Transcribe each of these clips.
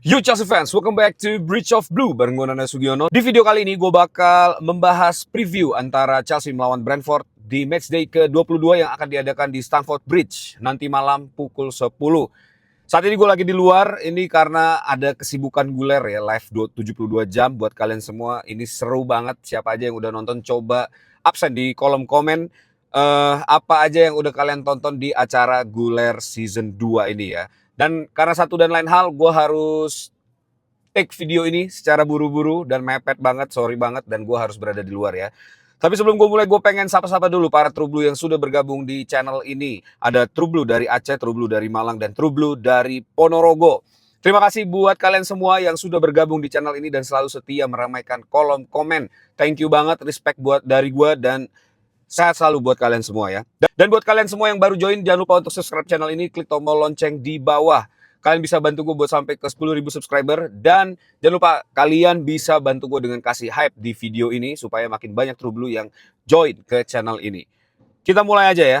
Yo Chelsea fans, welcome back to Bridge of Blue bareng gue Nana Sugiono. Di video kali ini gue bakal membahas preview antara Chelsea melawan Brentford di matchday ke-22 yang akan diadakan di Stamford Bridge nanti malam pukul 10. Saat ini gue lagi di luar, ini karena ada kesibukan guler ya, live 72 jam buat kalian semua. Ini seru banget, siapa aja yang udah nonton coba absen di kolom komen. Apa aja yang udah kalian tonton di acara guler season 2 ini ya. Dan karena satu dan lain hal, gue harus take video ini secara buru-buru dan mepet banget, sorry banget, dan gue harus berada di luar ya. Tapi sebelum gue mulai, gue pengen sapa-sapa dulu para True Blue yang sudah bergabung di channel ini. Ada True Blue dari Aceh, True Blue dari Malang, dan True Blue dari Ponorogo. Terima kasih buat kalian semua yang sudah bergabung di channel ini dan selalu setia meramaikan kolom komen. Thank you banget, respect buat dari gue, dan sehat selalu buat kalian semua ya. Dan buat kalian semua yang baru join, jangan lupa untuk subscribe channel ini, klik tombol lonceng di bawah. Kalian bisa bantu gue buat sampai ke 10.000 subscriber. Dan jangan lupa kalian bisa bantu gue dengan kasih hype di video ini supaya makin banyak True Blue yang join ke channel ini. Kita mulai aja ya.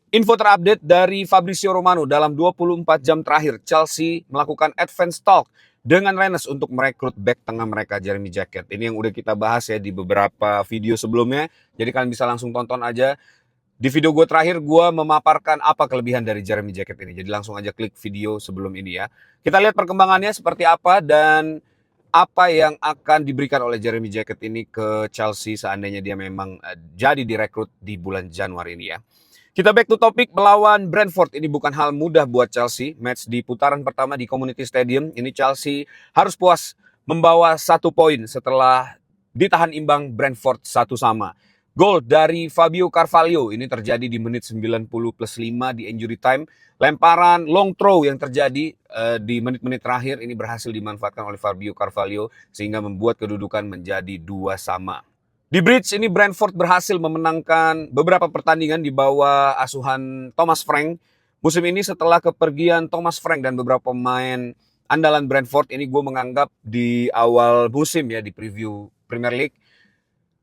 Info terupdate dari Fabrizio Romano, dalam 24 jam terakhir Chelsea melakukan advance talk dengan Rennes untuk merekrut back tengah mereka Jeremy Jacket. Ini yang udah kita bahas ya di beberapa video sebelumnya. Jadi kalian bisa langsung tonton aja. Di video gue terakhir, gue memaparkan apa kelebihan dari Jeremy Jacket ini. Jadi langsung aja klik video sebelum ini ya. Kita lihat perkembangannya seperti apa dan apa yang akan diberikan oleh Jeremy Jacket ini ke Chelsea seandainya dia memang jadi direkrut di bulan Januari ini ya. Kita back to topic, melawan Brentford ini bukan hal mudah buat Chelsea. Match di putaran pertama di Community Stadium, ini Chelsea harus puas membawa 1 poin setelah ditahan imbang Brentford 1-1. Gol dari Fabio Carvalho ini terjadi di menit 90+5 di injury time. Lemparan long throw yang terjadi di menit-menit terakhir ini berhasil dimanfaatkan oleh Fabio Carvalho sehingga membuat kedudukan menjadi 2-2. Di Bridge ini Brentford berhasil memenangkan beberapa pertandingan di bawah asuhan Thomas Frank. Musim ini setelah kepergian Thomas Frank dan beberapa pemain andalan Brentford, ini gue menganggap di awal musim ya di preview Premier League,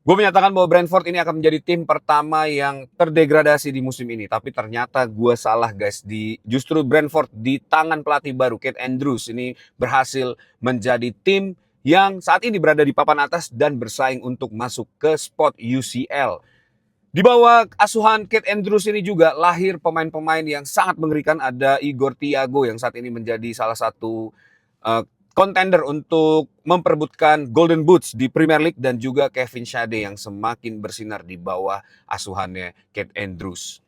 gue menyatakan bahwa Brentford ini akan menjadi tim pertama yang terdegradasi di musim ini. Tapi ternyata gue salah guys. Justru Brentford di tangan pelatih baru Kate Andrews ini berhasil menjadi tim yang saat ini berada di papan atas dan bersaing untuk masuk ke spot UCL. Di bawah asuhan Kate Andrews ini juga lahir pemain-pemain yang sangat mengerikan. Ada Igor Thiago yang saat ini menjadi salah satu contender untuk memperebutkan Golden Boots di Premier League, dan juga Kevin Schade yang semakin bersinar di bawah asuhannya Kate Andrews.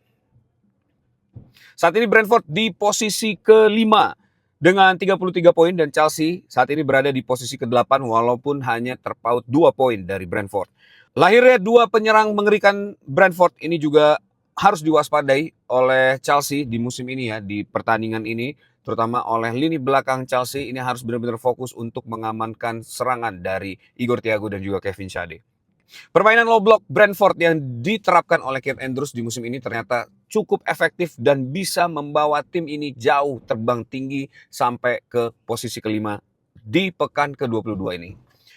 Saat ini Brentford di posisi kelima dengan 33 poin dan Chelsea saat ini berada di posisi ke-8 walaupun hanya terpaut 2 poin dari Brentford. Lahirnya 2 penyerang mengerikan Brentford ini juga harus diwaspadai oleh Chelsea di musim ini ya, di pertandingan ini, terutama oleh lini belakang Chelsea ini harus benar-benar fokus untuk mengamankan serangan dari Igor Thiago dan juga Kevin Schade. Permainan low block Brentford yang diterapkan oleh Kate Andrews di musim ini ternyata cukup efektif dan bisa membawa tim ini jauh terbang tinggi sampai ke posisi kelima di pekan ke-22 ini.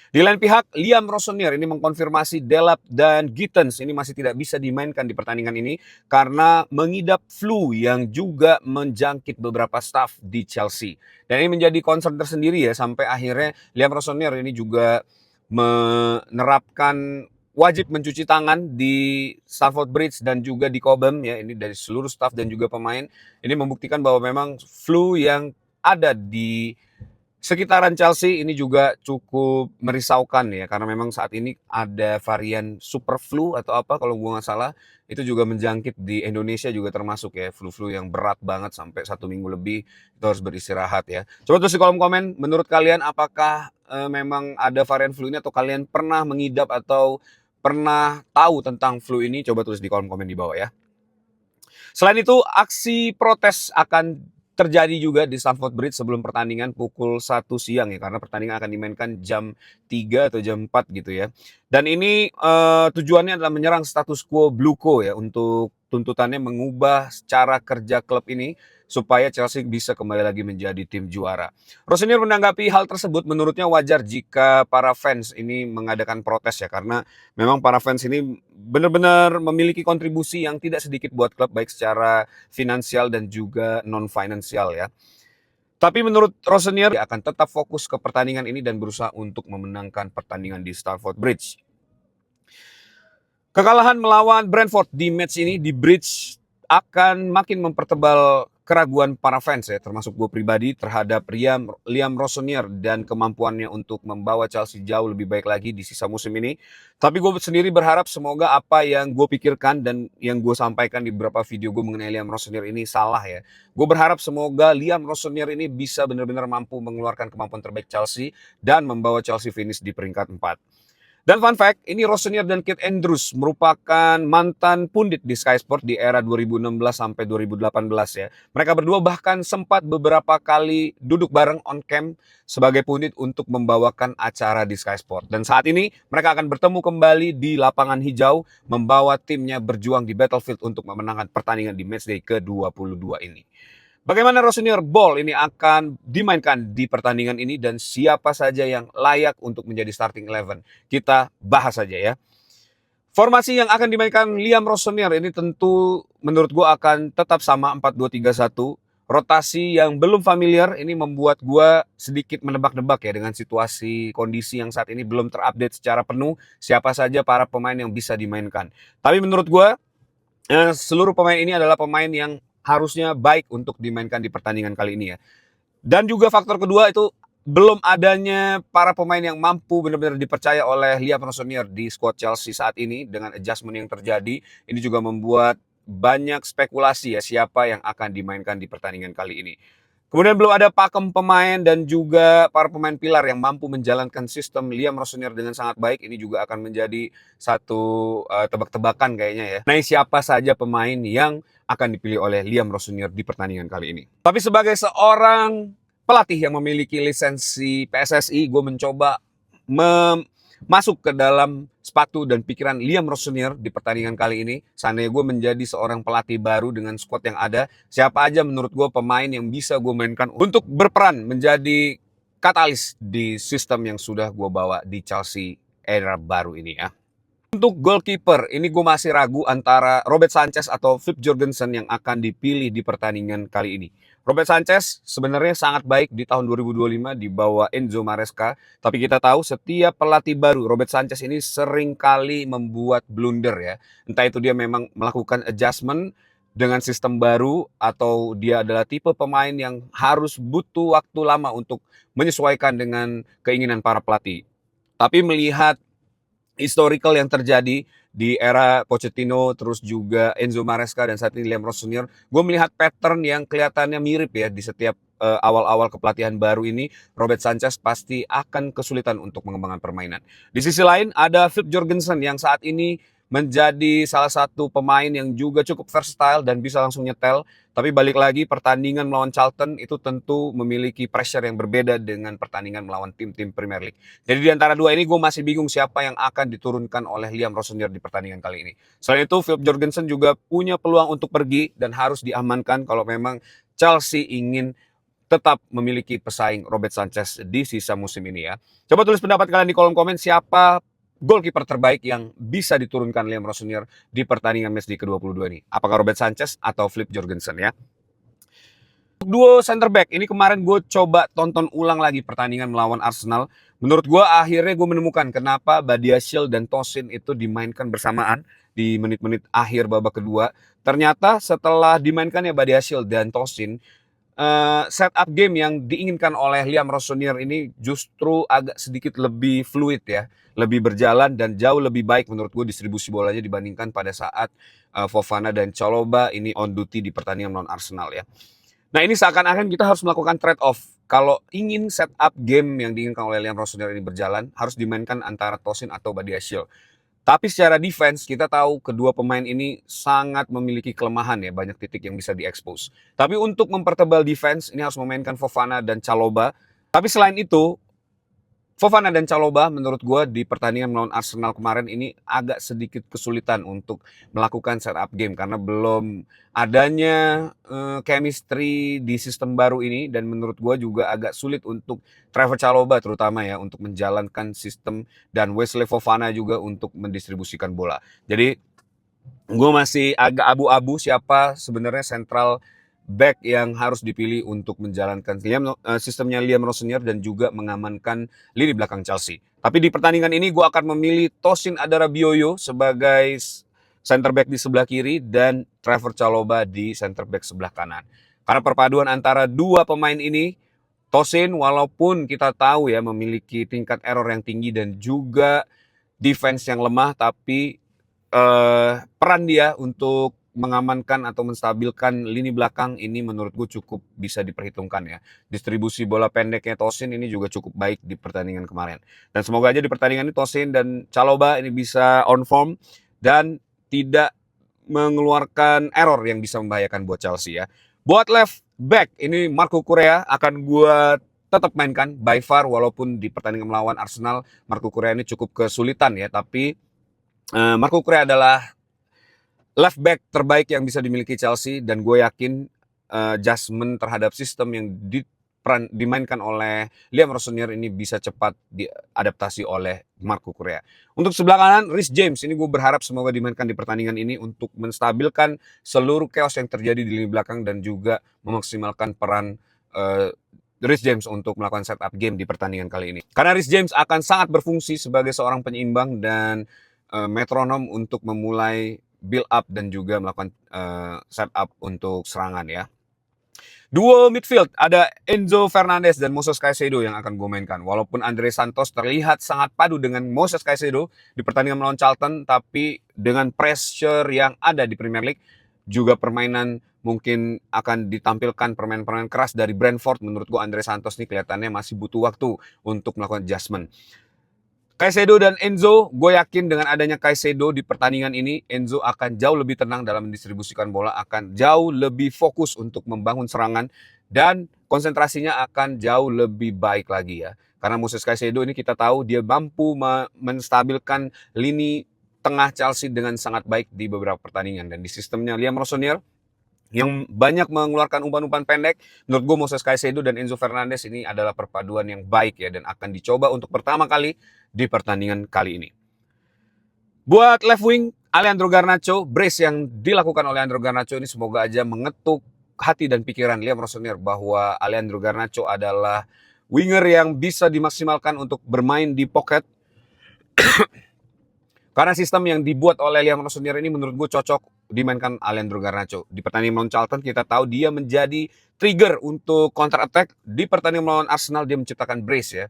Di lain pihak, Liam Rossoneri ini mengkonfirmasi Delap dan Gittens ini masih tidak bisa dimainkan di pertandingan ini karena mengidap flu yang juga menjangkit beberapa staf di Chelsea. Dan ini menjadi concern tersendiri ya, sampai akhirnya Liam Rossoneri ini juga menerapkan wajib mencuci tangan di Stamford Bridge dan juga di Cobham ya, ini dari seluruh staf dan juga pemain. Ini membuktikan bahwa memang flu yang ada di sekitaran Chelsea ini juga cukup merisaukan ya, karena memang saat ini ada varian super flu atau apa kalau gue nggak salah, itu juga menjangkit di Indonesia juga termasuk ya, flu-flu yang berat banget sampai 1 minggu lebih itu harus beristirahat ya. Coba tulis di kolom komen, menurut kalian apakah memang ada varian flu ini atau kalian pernah mengidap atau pernah tahu tentang flu ini? Coba tulis di kolom komen di bawah ya. Selain itu, aksi protes akan terjadi juga di Stamford Bridge sebelum pertandingan pukul 1 siang ya, karena pertandingan akan dimainkan jam 3 atau jam 4 gitu ya. Dan ini tujuannya adalah menyerang status quo Bluco ya, untuk tuntutannya mengubah cara kerja klub ini supaya Chelsea bisa kembali lagi menjadi tim juara. Rossoneri menanggapi hal tersebut, menurutnya wajar jika para fans ini mengadakan protes ya, karena memang para fans ini benar-benar memiliki kontribusi yang tidak sedikit buat klub baik secara finansial dan juga non-finansial ya. Tapi menurut Rosenior, dia akan tetap fokus ke pertandingan ini dan berusaha untuk memenangkan pertandingan di Stamford Bridge. Kekalahan melawan Brentford di match ini di Bridge akan makin mempertebal keraguan para fans ya, termasuk gue pribadi terhadap Liam Rosenior dan kemampuannya untuk membawa Chelsea jauh lebih baik lagi di sisa musim ini. Tapi gue sendiri berharap semoga apa yang gue pikirkan dan yang gue sampaikan di beberapa video gue mengenai Liam Rosenior ini salah ya. Gue berharap semoga Liam Rosenior ini bisa benar-benar mampu mengeluarkan kemampuan terbaik Chelsea dan membawa Chelsea finish di peringkat 4. Dan fun fact, ini Rosenior dan Kate Andrews merupakan mantan pundit di Sky Sport di era 2016 sampai 2018 ya. Mereka berdua bahkan sempat beberapa kali duduk bareng on cam sebagai pundit untuk membawakan acara di Sky Sport. Dan saat ini mereka akan bertemu kembali di lapangan hijau membawa timnya berjuang di battlefield untuk memenangkan pertandingan di matchday ke-22 ini. Bagaimana Rosenior Ball ini akan dimainkan di pertandingan ini dan siapa saja yang layak untuk menjadi starting 11? Kita bahas saja ya. Formasi yang akan dimainkan Liam Rosenior ini tentu menurut gue akan tetap sama 4-2-3-1. Rotasi yang belum familiar ini membuat gue sedikit menebak-nebak ya dengan situasi kondisi yang saat ini belum terupdate secara penuh siapa saja para pemain yang bisa dimainkan. Tapi menurut gue seluruh pemain ini adalah pemain yang harusnya baik untuk dimainkan di pertandingan kali ini ya. Dan juga faktor kedua itu belum adanya para pemain yang mampu benar-benar dipercaya oleh Liam Rosenior di squad Chelsea saat ini dengan adjustment yang terjadi. Ini juga membuat banyak spekulasi ya siapa yang akan dimainkan di pertandingan kali ini. Kemudian belum ada pakem pemain dan juga para pemain pilar yang mampu menjalankan sistem Liam Rosenior dengan sangat baik. Ini juga akan menjadi satu tebak-tebakan kayaknya ya. Nah, siapa saja pemain yang akan dipilih oleh Liam Rosenior di pertandingan kali ini. Tapi sebagai seorang pelatih yang memiliki lisensi PSSI, gue mencoba masuk ke dalam sepatu dan pikiran Liam Rosenior di pertandingan kali ini. Seandainya gue menjadi seorang pelatih baru dengan squad yang ada, siapa aja menurut gue pemain yang bisa gue mainkan untuk berperan menjadi katalis di sistem yang sudah gue bawa di Chelsea era baru ini ya. Untuk goalkeeper, ini gue masih ragu antara Robert Sanchez atau Philip Jorgensen yang akan dipilih di pertandingan kali ini. Robert Sanchez sebenarnya sangat baik di tahun 2025 di bawah Enzo Maresca. Tapi kita tahu setiap pelatih baru, Robert Sanchez ini sering kali membuat blunder ya. Entah itu dia memang melakukan adjustment dengan sistem baru atau dia adalah tipe pemain yang harus butuh waktu lama untuk menyesuaikan dengan keinginan para pelatih. Tapi melihat historical yang terjadi di era Pochettino, terus juga Enzo Maresca dan saat ini Liam Rosenior, gue melihat pattern yang kelihatannya mirip ya di setiap awal-awal kepelatihan baru ini. Robert Sanchez pasti akan kesulitan untuk mengembangkan permainan. Di sisi lain ada Philip Jorgensen yang saat ini menjadi salah satu pemain yang juga cukup versatile dan bisa langsung nyetel. Tapi balik lagi pertandingan melawan Charlton itu tentu memiliki pressure yang berbeda dengan pertandingan melawan tim-tim Premier League. Jadi di antara dua ini gue masih bingung siapa yang akan diturunkan oleh Liam Rosenior di pertandingan kali ini. Selain itu Philip Jorgensen juga punya peluang untuk pergi dan harus diamankan kalau memang Chelsea ingin tetap memiliki pesaing Robert Sanchez di sisa musim ini ya. Coba tulis pendapat kalian di kolom komen siapa goalkeeper terbaik yang bisa diturunkan Liam Rosenior di pertandingan matchday ke-22 ini. Apakah Robert Sanchez atau Philip Jorgensen ya? Duo center back, ini kemarin gue coba tonton ulang lagi pertandingan melawan Arsenal. Menurut gue akhirnya gue menemukan kenapa Badiashile dan Tosin itu dimainkan bersamaan di menit-menit akhir babak kedua. Ternyata setelah dimainkannya Badiashile dan Tosin, setup game yang diinginkan oleh Liam Rosenior ini justru agak sedikit lebih fluid ya, lebih berjalan dan jauh lebih baik menurut gue distribusi bolanya dibandingkan pada saat Fofana dan Chalobah ini on duty di pertandingan melawan Arsenal ya. Nah ini seakan-akan kita harus melakukan trade off. Kalau ingin setup game yang diinginkan oleh Liam Rosenior ini berjalan, harus dimainkan antara Tosin atau Badiashile. Tapi secara defense kita tahu kedua pemain ini sangat memiliki kelemahan ya, banyak titik yang bisa diekspos. Tapi untuk mempertebal defense ini harus memainkan Fofana dan Chalobah. Tapi selain itu Fofana dan Chalobah menurut gue di pertandingan melawan Arsenal kemarin ini agak sedikit kesulitan untuk melakukan setup game karena belum adanya chemistry di sistem baru ini dan menurut gue juga agak sulit untuk Trevor Chalobah terutama ya untuk menjalankan sistem dan Wesley Fofana juga untuk mendistribusikan bola. Jadi gue masih agak abu-abu siapa sebenarnya sentral back yang harus dipilih untuk menjalankan sistemnya Liam Rossonier dan juga mengamankan lini belakang Chelsea. Tapi di pertandingan ini gue akan memilih Tosin Adarabioyo sebagai center back di sebelah kiri dan Trevor Chalobah di center back sebelah kanan. Karena perpaduan antara dua pemain ini, Tosin walaupun kita tahu ya memiliki tingkat error yang tinggi dan juga defense yang lemah, tapi peran dia untuk mengamankan atau menstabilkan lini belakang ini menurut gue cukup bisa diperhitungkan ya. Distribusi bola pendeknya Tosin ini juga cukup baik di pertandingan kemarin. Dan semoga aja di pertandingan ini Tosin dan Chalobah ini bisa on form dan tidak mengeluarkan error yang bisa membahayakan buat Chelsea ya. Buat left back ini Marco Correa akan gue tetap mainkan by far, walaupun di pertandingan melawan Arsenal Marco Correa ini cukup kesulitan ya, tapi Marco Correa adalah left back terbaik yang bisa dimiliki Chelsea dan gue yakin adjustment terhadap sistem yang dimainkan oleh Liam Rossonier ini bisa cepat diadaptasi oleh Marco Correa. Untuk sebelah kanan, Reece James ini gue berharap semoga dimainkan di pertandingan ini untuk menstabilkan seluruh chaos yang terjadi di lini belakang dan juga memaksimalkan peran Reece James untuk melakukan setup game di pertandingan kali ini. Karena Reece James akan sangat berfungsi sebagai seorang penyeimbang dan metronom untuk memulai build up dan juga melakukan setup untuk serangan ya. Duo midfield ada Enzo Fernandez dan Moses Caicedo yang akan gue mainkan. Walaupun Andre Santos terlihat sangat padu dengan Moses Caicedo di pertandingan melawan Charlton, tapi dengan pressure yang ada di Premier League, juga permainan mungkin akan ditampilkan permainan-permainan keras dari Brentford. Menurut gue Andre Santos nih kelihatannya masih butuh waktu untuk melakukan adjustment. Caicedo dan Enzo, gue yakin dengan adanya Caicedo di pertandingan ini, Enzo akan jauh lebih tenang dalam mendistribusikan bola, akan jauh lebih fokus untuk membangun serangan, dan konsentrasinya akan jauh lebih baik lagi ya. Karena Moses Caicedo ini kita tahu dia mampu menstabilkan lini tengah Chelsea dengan sangat baik di beberapa pertandingan. Dan di sistemnya Liam Rossonier, yang banyak mengeluarkan umpan-umpan pendek, menurut gue Moses Caicedo dan Enzo Fernandez ini adalah perpaduan yang baik ya, dan akan dicoba untuk pertama kali di pertandingan kali ini. Buat left wing, Alejandro Garnacho, brace yang dilakukan oleh Alejandro Garnacho ini semoga aja mengetuk hati dan pikiran Liam Rossonier bahwa Alejandro Garnacho adalah winger yang bisa dimaksimalkan untuk bermain di pocket. Karena sistem yang dibuat oleh Liam Rossonier ini menurut gue cocok dimainkan Alejandro Garnacho. Di pertandingan melawan Charlton kita tahu dia menjadi trigger untuk counter attack. Di pertandingan melawan Arsenal dia menciptakan brace ya.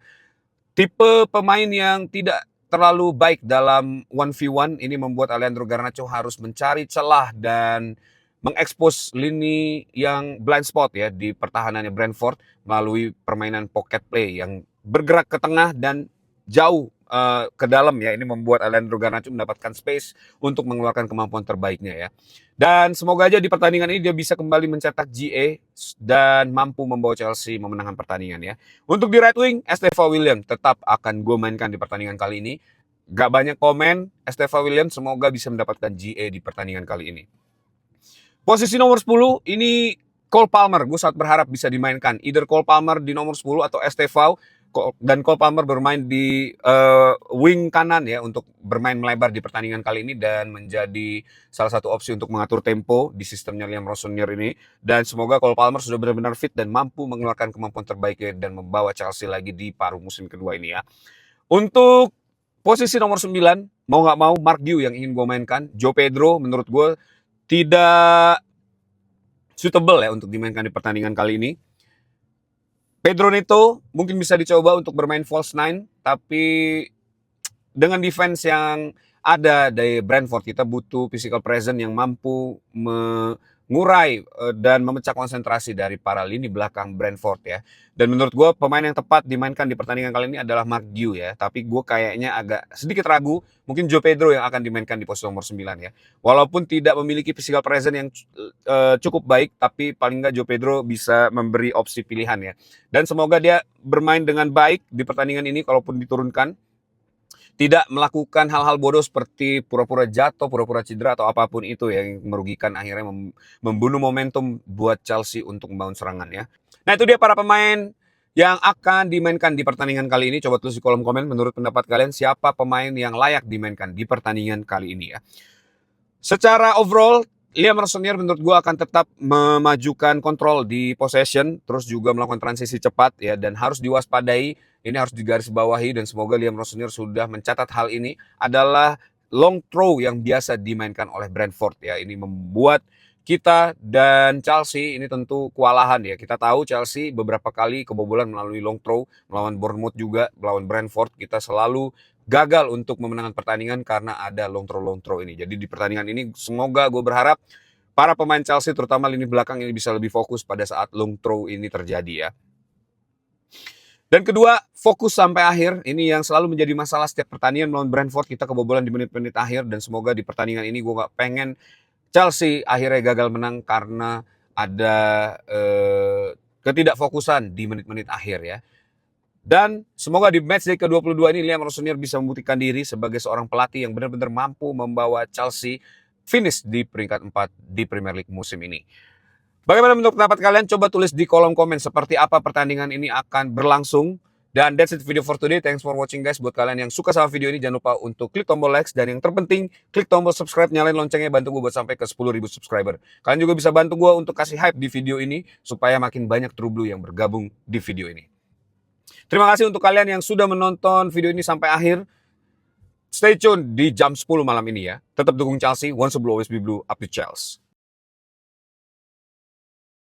Tipe pemain yang tidak terlalu baik dalam 1v1 ini membuat Alejandro Garnacho harus mencari celah dan mengekspos lini yang blind spot ya di pertahanannya Brentford melalui permainan pocket play yang bergerak ke tengah dan jauh ke dalam ya. Ini membuat Alejandro Garnacho mendapatkan space untuk mengeluarkan kemampuan terbaiknya ya. Dan semoga aja di pertandingan ini dia bisa kembali mencetak GA dan mampu membawa Chelsea memenangkan pertandingan ya. Untuk di right wing, Esteva William tetap akan gue mainkan di pertandingan kali ini. Gak banyak komen, Esteva William semoga bisa mendapatkan GA di pertandingan kali ini. Posisi nomor 10 ini Cole Palmer, gue sangat berharap bisa dimainkan. Either Cole Palmer di nomor 10 atau Estevao, dan Cole Palmer bermain di wing kanan ya untuk bermain melebar di pertandingan kali ini dan menjadi salah satu opsi untuk mengatur tempo di sistemnya Liam Rossonier ini. Dan semoga Cole Palmer sudah benar-benar fit dan mampu mengeluarkan kemampuan terbaiknya dan membawa Chelsea lagi di paruh musim kedua ini ya. Untuk posisi nomor 9, mau nggak mau Mark Guehi yang ingin gue mainkan. Joe Pedro menurut gue tidak suitable ya untuk dimainkan di pertandingan kali ini. Pedro Neto mungkin bisa dicoba untuk bermain false nine, tapi dengan defense yang ada dari Brentford kita butuh physical presence yang mampu mengurai dan memecah konsentrasi dari para lini belakang Brentford ya. Dan menurut gue pemain yang tepat dimainkan di pertandingan kali ini adalah Mark Guehi ya. Tapi gue kayaknya agak sedikit ragu, mungkin Joe Pedro yang akan dimainkan di posisi nomor 9 ya. Walaupun tidak memiliki physical presence yang cukup baik, tapi paling nggak Joe Pedro bisa memberi opsi pilihan ya. Dan semoga dia bermain dengan baik di pertandingan ini kalaupun diturunkan. Tidak melakukan hal-hal bodoh seperti pura-pura jatuh, pura-pura cedera atau apapun itu yang merugikan akhirnya membunuh momentum buat Chelsea untuk membangun serangan ya. Nah itu dia para pemain yang akan dimainkan di pertandingan kali ini. Coba tulis di kolom komen menurut pendapat kalian siapa pemain yang layak dimainkan di pertandingan kali ini ya. Secara overall Liam Rossonier menurut gua akan tetap memajukan kontrol di possession, terus juga melakukan transisi cepat ya, dan harus diwaspadai. Ini harus digarisbawahi dan semoga Liam Rossonier sudah mencatat hal ini adalah long throw yang biasa dimainkan oleh Brentford ya. Ini membuat kita dan Chelsea ini tentu kewalahan ya. Kita tahu Chelsea beberapa kali kebobolan melalui long throw, melawan Bournemouth juga, melawan Brentford kita selalu gagal untuk memenangkan pertandingan karena ada long throw ini. Jadi di pertandingan ini semoga gue berharap para pemain Chelsea terutama lini belakang ini bisa lebih fokus pada saat long throw ini terjadi ya. Dan kedua, fokus sampai akhir. Ini yang selalu menjadi masalah setiap pertandingan melawan Brentford. Kita kebobolan di menit-menit akhir dan semoga di pertandingan ini gue gak pengen Chelsea akhirnya gagal menang karena ada ketidakfokusan di menit-menit akhir ya. Dan semoga di matchday ke-22 ini Liam Rossonier bisa membuktikan diri sebagai seorang pelatih yang benar-benar mampu membawa Chelsea finish di peringkat 4 di Premier League musim ini. Bagaimana menurut pendapat kalian? Coba tulis di kolom komen seperti apa pertandingan ini akan berlangsung. Dan that's it video for today. Thanks for watching guys. Buat kalian yang suka sama video ini, jangan lupa untuk klik tombol like. Dan yang terpenting, klik tombol subscribe, nyalain loncengnya, bantu gue buat sampai ke 10.000 subscriber. Kalian juga bisa bantu gue untuk kasih hype di video ini, supaya makin banyak True Blue yang bergabung di video ini. Terima kasih untuk kalian yang sudah menonton video ini sampai akhir. Stay tune di jam 10 malam ini ya. Tetap dukung Chelsea. Once a blue, always be blue. Up to Chelsea.